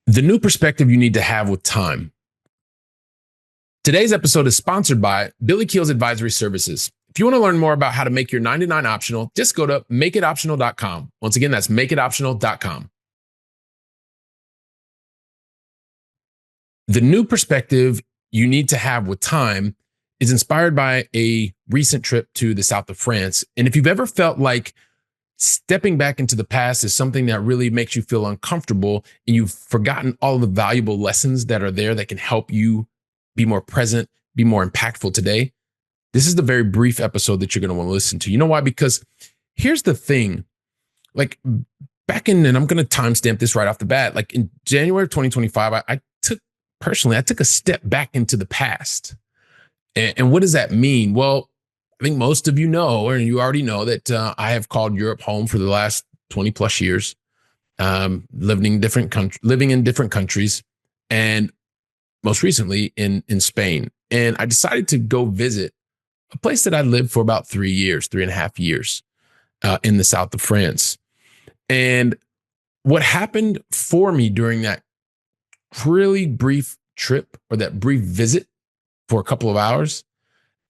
The new perspective you need to have with time. Today's episode is sponsored by Billy Keels Advisory Services. If you want to learn more about how to make your 99 optional, just go to makeitoptional.com. Once again, that's makeitoptional.com. The new perspective you need to have with time is inspired by a recent trip to the south of France. And if you've ever felt like stepping back into the past is something that really makes you feel uncomfortable and you've forgotten all of the valuable lessons that are there that can help you be more present, be more impactful today, this is the very brief episode that you're going to want to listen to. You know why? Because here's the thing, like back in, and I'm going to timestamp this right off the bat, like in January of 2025, I took a step back into the past. And what does that mean? Well, I think most of you know, or you already know that I have called Europe home for the last 20 plus years, living in different countries, and most recently in Spain. And I decided to go visit a place that I lived for about 3.5 years in the south of France. And what happened for me during that really brief trip or that brief visit for a couple of hours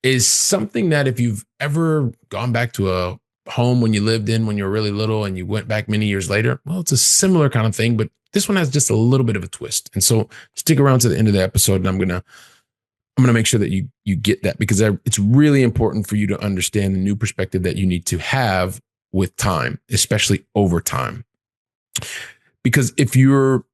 is something that if you've ever gone back to a home when you lived in when you were really little and you went back many years later, well, it's a similar kind of thing, but this one has just a little bit of a twist. And so stick around to the end of the episode, and I'm gonna make sure that you get that, because it's really important for you to understand the new perspective that you need to have with time, especially over time. Because if you're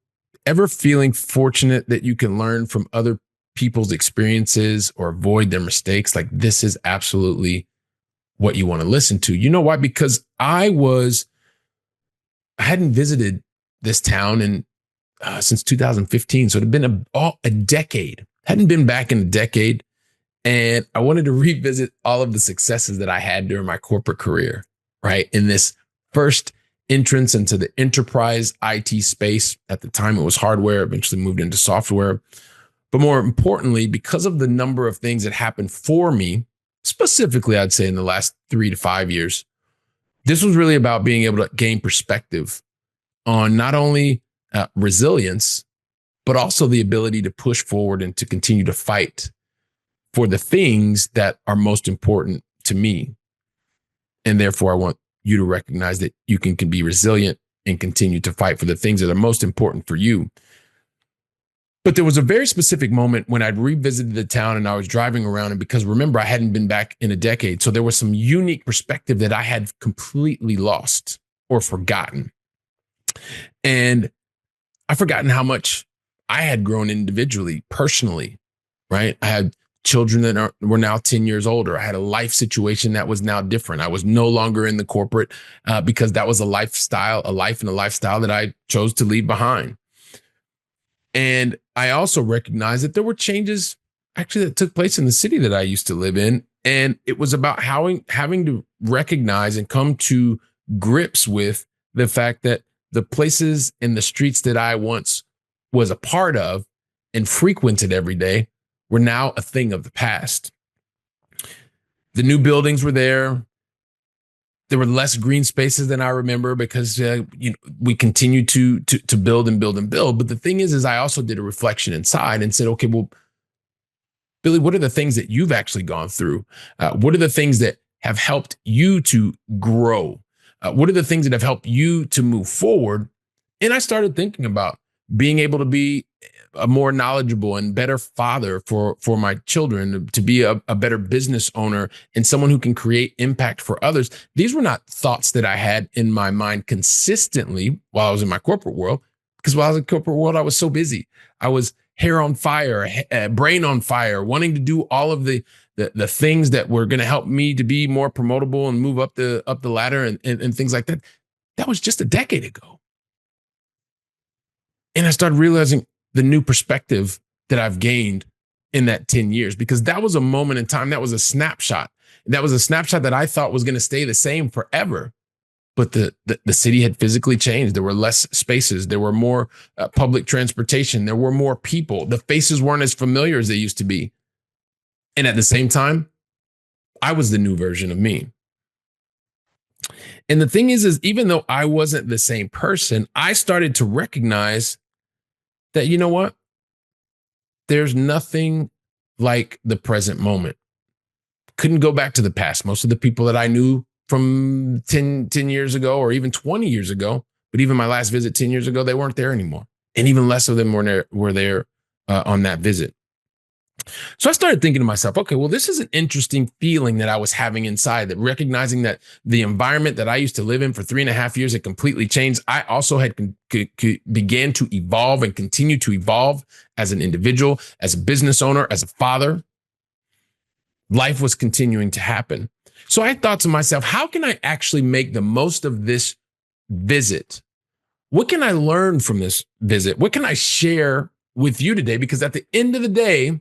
ever feeling fortunate that you can learn from other people's experiences or avoid their mistakes, like this is absolutely what you want to listen to. You know why? Because I hadn't visited this town since 2015. So it had been a decade. Hadn't been back in a decade. And I wanted to revisit all of the successes that I had during my corporate career, right? In this first entrance into the enterprise IT space. At the time, it was hardware, eventually moved into software. But more importantly, because of the number of things that happened for me, specifically, I'd say in the last 3 to 5 years, this was really about being able to gain perspective on not only resilience, but also the ability to push forward and to continue to fight for the things that are most important to me. And therefore, I want you to recognize that you can be resilient and continue to fight for the things that are most important for you. But there was a very specific moment when I'd revisited the town and I was driving around. And because remember, I hadn't been back in a decade. So there was some unique perspective that I had completely lost or forgotten. And I've forgotten how much I had grown individually, personally, right? I had children that were now 10 years older. I had a life situation that was now different. I was no longer in the corporate because that was a life and a lifestyle that I chose to leave behind. And I also recognized that there were changes actually that took place in the city that I used to live in. And it was about having to recognize and come to grips with the fact that the places and the streets that I once was a part of and frequented every day were now a thing of the past. The new buildings were there. There were less green spaces than I remember because we continued to build and build and build. But the thing is I also did a reflection inside and said, okay, well, Billy, what are the things that you've actually gone through? What are the things that have helped you to grow? What are the things that have helped you to move forward? And I started thinking about being able to be a more knowledgeable and better father for my children, to be a better business owner and someone who can create impact for others. These were not thoughts that I had in my mind consistently while I was in my corporate world, because while I was in the corporate world, I was so busy. I was hair on fire, brain on fire, wanting to do all of the things that were going to help me to be more promotable and move up the ladder and things like that. That was just a decade ago. And I started realizing the new perspective that I've gained in that 10 years, because that was a moment in time. That was a snapshot. That was a snapshot that I thought was going to stay the same forever. But the city had physically changed. There were less spaces. There were more public transportation. There were more people. The faces weren't as familiar as they used to be. And at the same time, I was the new version of me. And the thing is even though I wasn't the same person, I started to recognize that, you know what? There's nothing like the present moment. Couldn't go back to the past. Most of the people that I knew from 10 years ago or even 20 years ago, but even my last visit 10 years ago, they weren't there anymore. And even less of them were there on that visit. So I started thinking to myself, okay, well, this is an interesting feeling that I was having inside, that recognizing that the environment that I used to live in for 3.5 years had completely changed. I also had began to evolve and continue to evolve as an individual, as a business owner, as a father. Life was continuing to happen. So I thought to myself, how can I actually make the most of this visit? What can I learn from this visit? What can I share with you today? Because at the end of the day,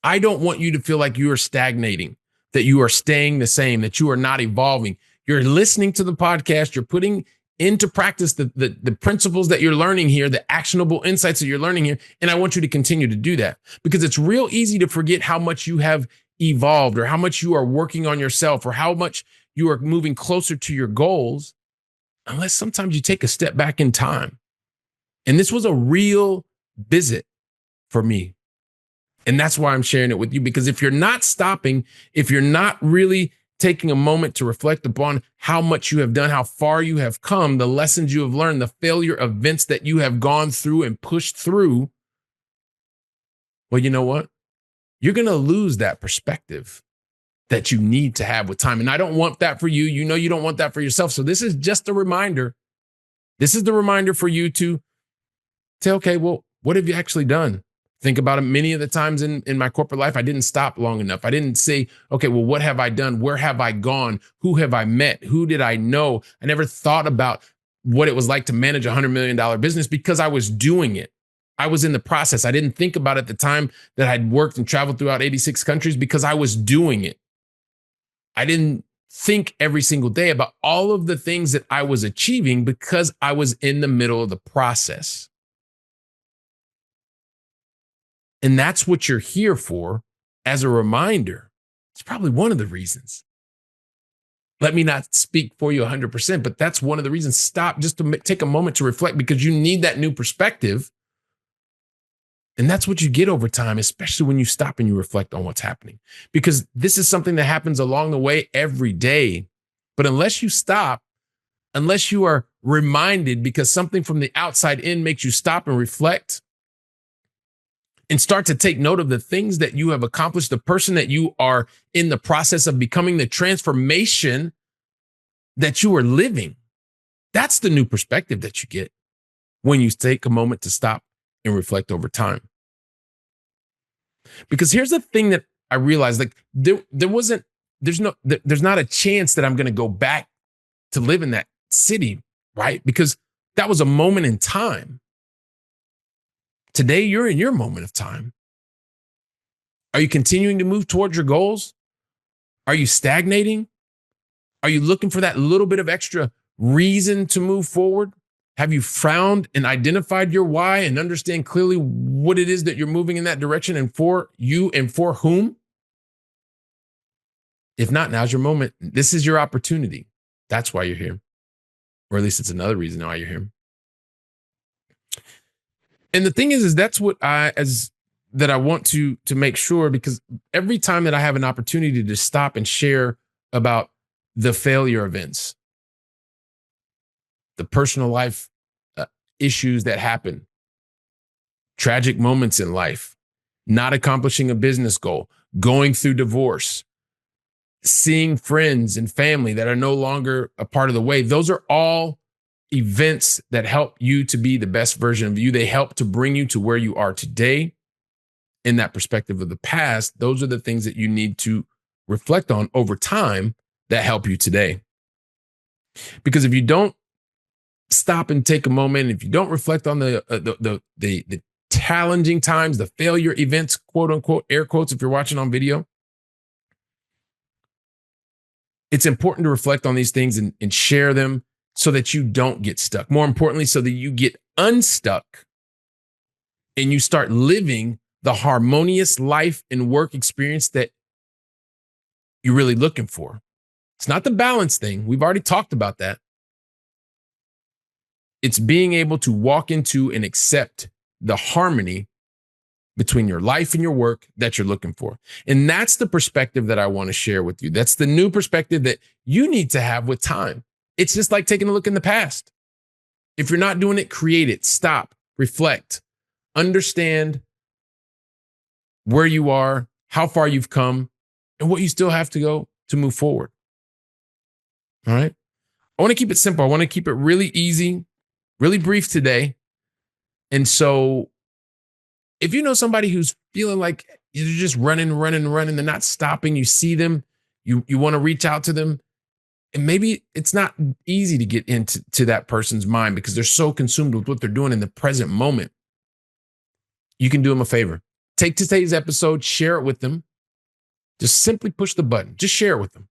I don't want you to feel like you are stagnating, that you are staying the same, that you are not evolving. You're listening to the podcast, you're putting into practice the principles that you're learning here, the actionable insights that you're learning here. And I want you to continue to do that, because it's real easy to forget how much you have evolved, or how much you are working on yourself, or how much you are moving closer to your goals, unless sometimes you take a step back in time. And this was a real visit for me. And that's why I'm sharing it with you, because if you're not stopping, if you're not really taking a moment to reflect upon how much you have done, how far you have come, the lessons you have learned, the failure events that you have gone through and pushed through, well, you know what? You're going to lose that perspective that you need to have with time. And I don't want that for you. You know, you don't want that for yourself. So this is just a reminder. This is the reminder for you to say, okay, well, what have you actually done? Think about it. Many of the times in my corporate life, I didn't stop long enough. I didn't say, okay, well, what have I done? Where have I gone? Who have I met? Who did I know? I never thought about what it was like to manage a $100 million business, because I was doing it. I was in the process. I didn't think about it at the time that I'd worked and traveled throughout 86 countries, because I was doing it. I didn't think every single day about all of the things that I was achieving, because I was in the middle of the process. And that's what you're here for, as a reminder. It's probably one of the reasons. Let me not speak for you 100%, but that's one of the reasons. Stop just to take a moment to reflect, because you need that new perspective. And that's what you get over time, especially when you stop and you reflect on what's happening, because this is something that happens along the way every day. But unless you stop, unless you are reminded, because something from the outside in makes you stop and reflect and start to take note of the things that you have accomplished, the person that you are in the process of becoming, the transformation that you are living. That's the new perspective that you get when you take a moment to stop and reflect over time. Because here's the thing that I realized, like there's not a chance that I'm going to go back to live in that city, right? Because that was a moment in time. Today, you're in your moment of time. Are you continuing to move towards your goals? Are you stagnating? Are you looking for that little bit of extra reason to move forward? Have you found and identified your why and understand clearly what it is that you're moving in that direction, and for you and for whom? If not, now's your moment. This is your opportunity. That's why you're here. Or at least it's another reason why you're here. And the thing is that's what I want to make sure, because every time that I have an opportunity to stop and share about the failure events, the personal life issues that happen, tragic moments in life, not accomplishing a business goal, going through divorce, seeing friends and family that are no longer a part of the way, those are all events that help you to be the best version of you. They help to bring you to where you are today. In that perspective of the past, those are the things that you need to reflect on over time that help you today. Because if you don't stop and take a moment, if you don't reflect on the challenging times, the failure events, quote unquote, air quotes, if you're watching on video, it's important to reflect on these things and share them so that you don't get stuck. More importantly, so that you get unstuck and you start living the harmonious life and work experience that you're really looking for. It's not the balance thing. We've already talked about that. It's being able to walk into and accept the harmony between your life and your work that you're looking for. And that's the perspective that I want to share with you. That's the new perspective that you need to have with time. It's just like taking a look in the past. If you're not doing it, create it. Stop, reflect, understand where you are, how far you've come, and what you still have to go to move forward. All right. I want to keep it simple. I want to keep it really easy, really brief today. And so if you know somebody who's feeling like they're just running, they're not stopping, you see them, you want to reach out to them, and maybe it's not easy to get into that person's mind because they're so consumed with what they're doing in the present moment. You can do them a favor. Take today's episode, share it with them. Just simply push the button. Just share it with them.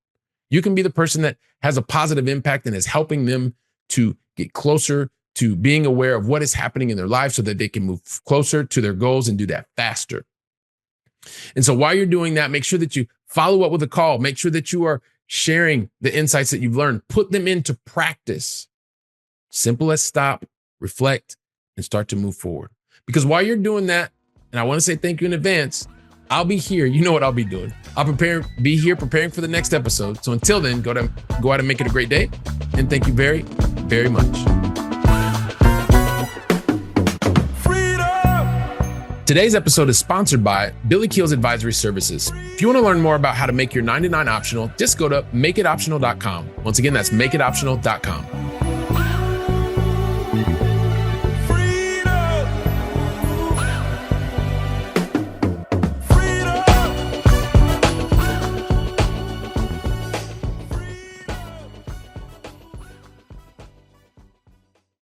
You can be the person that has a positive impact and is helping them to get closer to being aware of what is happening in their life so that they can move closer to their goals and do that faster. And so while you're doing that, make sure that you follow up with a call. Make sure that you are sharing the insights that you've learned. Put them into practice. Simple as stop, reflect, and start to move forward. Because while you're doing that, and I want to say thank you in advance, I'll be here. You know what I'll be doing. I'll be here preparing for the next episode. So until then, go out and make it a great day. And thank you very, very much. Today's episode is sponsored by Billy Keels Advisory Services. If you want to learn more about how to make your 99 optional, just go to makeitoptional.com. Once again, that's makeitoptional.com.